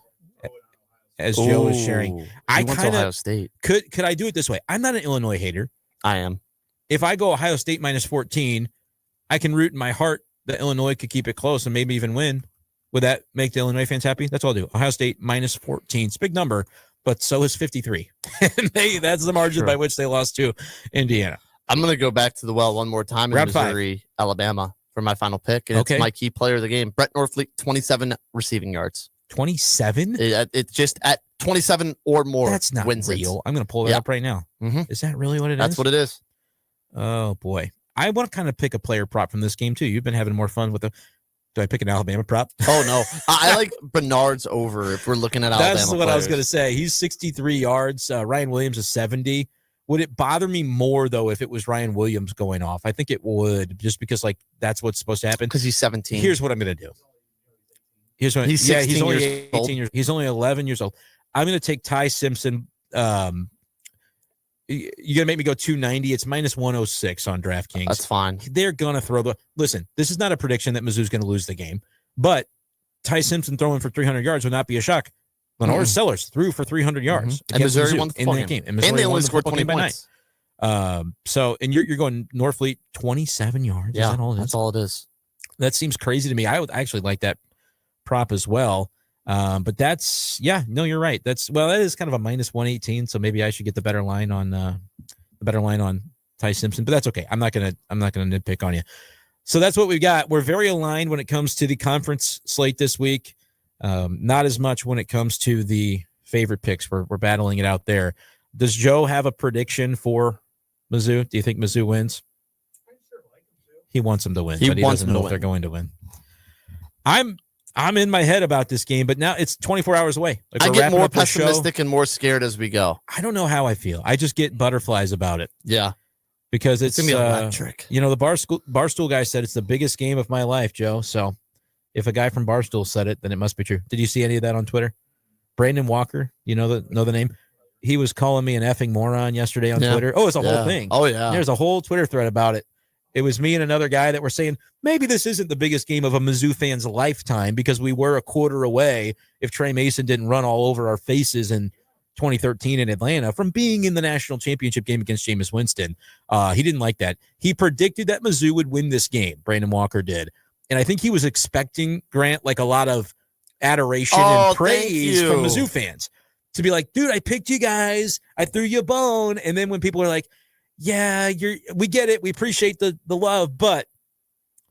As Joe is sharing, I went to kind Ohio of State. Could I do it this way? I'm not an Illinois hater. I am. If I go Ohio State minus 14, I can root in my heart that Illinois could keep it close and maybe even win. Would that make the Illinois fans happy? That's all I'll do. Ohio State minus 14. It's a big number, but so is 53. That's the margin by which they lost to Indiana. I'm going to go back to the well one more time in Round Missouri, Alabama for my final pick. And it's my key player of the game. Brett Norfleet, 27 receiving yards. 27? It's just at 27 or more. That's not wins real. I'm going to pull that up right now. Mm-hmm. Is that really what it is? That's what it is. Oh, boy. I want to kind of pick a player prop from this game, too. You've been having more fun with the... Do I pick an Alabama prop? Oh, no. I like Bernard's over if we're looking at Alabama That's what players. I was going to say. He's 63 yards. Ryan Williams is 70. Would it bother me more, though, if it was Ryan Williams going off? I think it would, just because, like, that's what's supposed to happen. Because he's 17. Here's what I'm going to do. He's only 18 years. He's only 11 years old. I'm going to take Ty Simpson. You're going to make me go 290. It's minus 106 on DraftKings. That's fine. They're going to throw the... Listen, this is not a prediction that Mizzou's going to lose the game, but Ty Simpson throwing for 300 yards would not be a shock. Lenore Sellers threw for 300 yards. And Missouri won the in that game. And they only scored 20 points. And you're going Norfleet 27 yards. Yeah, is that all it is? that's all it is. That seems crazy to me. I would actually like that prop as well. But that's, you're right. That is kind of a minus 118. So maybe I should get the better line on Ty Simpson, but that's okay. I'm not going to nitpick on you. So that's what we've got. We're very aligned when it comes to the conference slate this week. Not as much when it comes to the favorite picks. We're battling it out there. Does Joe have a prediction for Mizzou? Do you think Mizzou wins? He wants them to win, but he doesn't know if they're going to win. I'm in my head about this game, but now it's 24 hours away. Like, I get more pessimistic and more scared as we go. I don't know how I feel. I just get butterflies about it. Yeah. Because it's going to be electric. The Barstool guy said it's the biggest game of my life, Joe. So if a guy from Barstool said it, then it must be true. Did you see any of that on Twitter? Brandon Walker, you know the name? He was calling me an effing moron yesterday on Twitter. Oh, it's a whole thing. Oh, yeah. There's a whole Twitter thread about it. It was me and another guy that were saying, maybe this isn't the biggest game of a Mizzou fan's lifetime because we were a quarter away if Trey Mason didn't run all over our faces in 2013 in Atlanta from being in the national championship game against Jameis Winston. He didn't like that. He predicted that Mizzou would win this game. Brandon Walker did. And I think he was expecting, Grant, like a lot of adoration and praise from Mizzou fans to be like, dude, I picked you guys. I threw you a bone. And then when people are like, yeah, we get it. We appreciate the love, but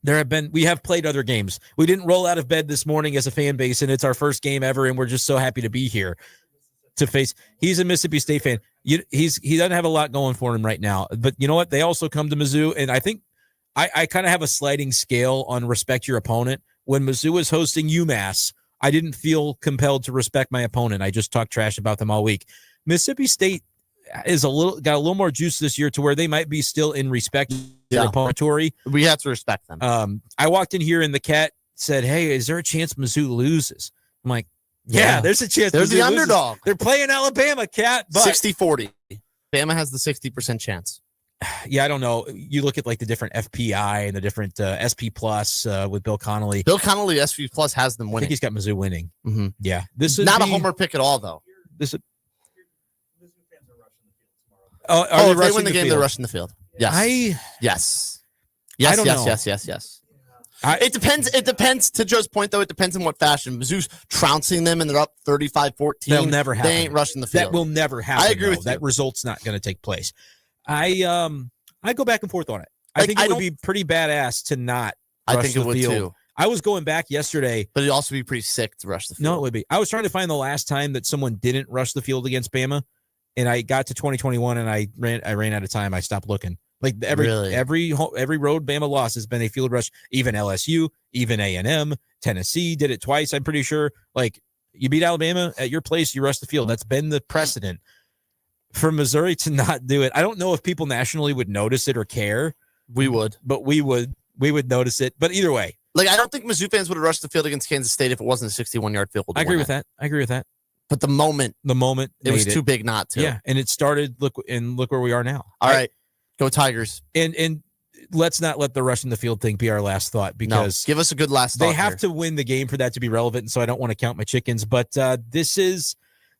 we have played other games. We didn't roll out of bed this morning as a fan base, and it's our first game ever, and we're just so happy to be here to face. He's a Mississippi State fan. He doesn't have a lot going for him right now, but you know what? They also come to Mizzou, and I think I kind of have a sliding scale on respect your opponent. When Mizzou was hosting UMass, I didn't feel compelled to respect my opponent. I just talked trash about them all week. Mississippi State got a little more juice this year to where they might be still in respect their opponent. We have to respect them. I walked in here and the cat said, hey, is there a chance Mizzou loses? I'm like, yeah, there's a chance. There's Mizzou the underdog. Loses. They're playing Alabama, cat. 60-40. Bama has the 60% chance. Yeah, I don't know. You look at like the different FPI and the different SP Plus with Bill Connolly. Bill Connolly, SP Plus has them I winning. think he's got Mizzou winning. Mm-hmm. Yeah, this is not a homer pick at all, though. This is. If they win the game, they're rushing the field. Yes. Yes. Yes. I don't know. Yes. It depends. It depends. To Joe's point, though, it depends on what fashion. Mizzou's trouncing them, and they're up 35-14. They'll never happen. They ain't rushing the field. That will never happen. I agree with you. That result's not going to take place. I go back and forth on it. I think it would be pretty badass to not rush I think the it would field. too. I was going back yesterday. But it'd also be pretty sick to rush the field. No, it would be. I was trying to find the last time that someone didn't rush the field against Bama, and I got to 2021 and I ran out of time. I stopped looking. Like every road Bama loss has been a field rush. Even LSU, even A&M, Tennessee did it twice. I'm pretty sure. Like you beat Alabama at your place, you rush the field. That's been the precedent. For Missouri to not do it, I don't know if people nationally would notice it or care. We would, but we would notice it. But either way, like I don't think Mizzou fans would have rushed the field against Kansas State if it wasn't a 61-yard field goal. I agree with that. But the moment it was too big not to. Yeah, and it started. Look where we are now. All right, go Tigers. And let's not let the rushing the field thing be our last thought, because give us a good last thought. They have to win the game for that to be relevant, and so I don't want to count my chickens. But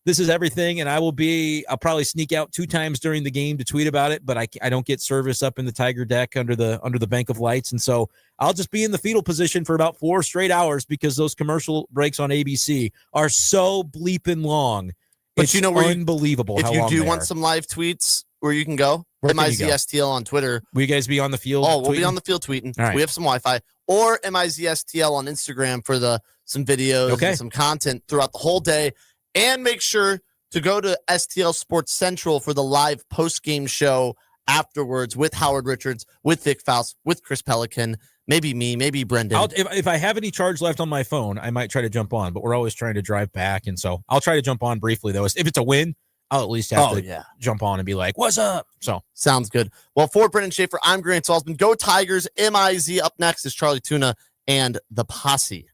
this is everything, and I'll probably sneak out 2 times during the game to tweet about it, but I don't get service up in the Tiger deck under the bank of lights, and so I'll just be in the fetal position for about 4 straight hours because those commercial breaks on ABC are so bleeping long. But it's unbelievable how long if you do want some live tweets where you can go, MIZSTL on Twitter. Will you guys be on the field? Oh, we'll be on the field tweeting. Right. We have some Wi-Fi. Or MIZSTL on Instagram for some videos and some content throughout the whole day. And make sure to go to STL Sports Central for the live post-game show afterwards with Howard Richards, with Vic Faust, with Chris Pelican, maybe me, maybe Brendan. If I have any charge left on my phone, I might try to jump on, but we're always trying to drive back, and so I'll try to jump on briefly, though. If it's a win, I'll at least have to jump on and be like, what's up? So sounds good. Well, for Brendan Schaefer, I'm Grant Salzman. Go Tigers. MIZ. Up next is Charlie Tuna and the Posse.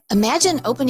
Imagine opening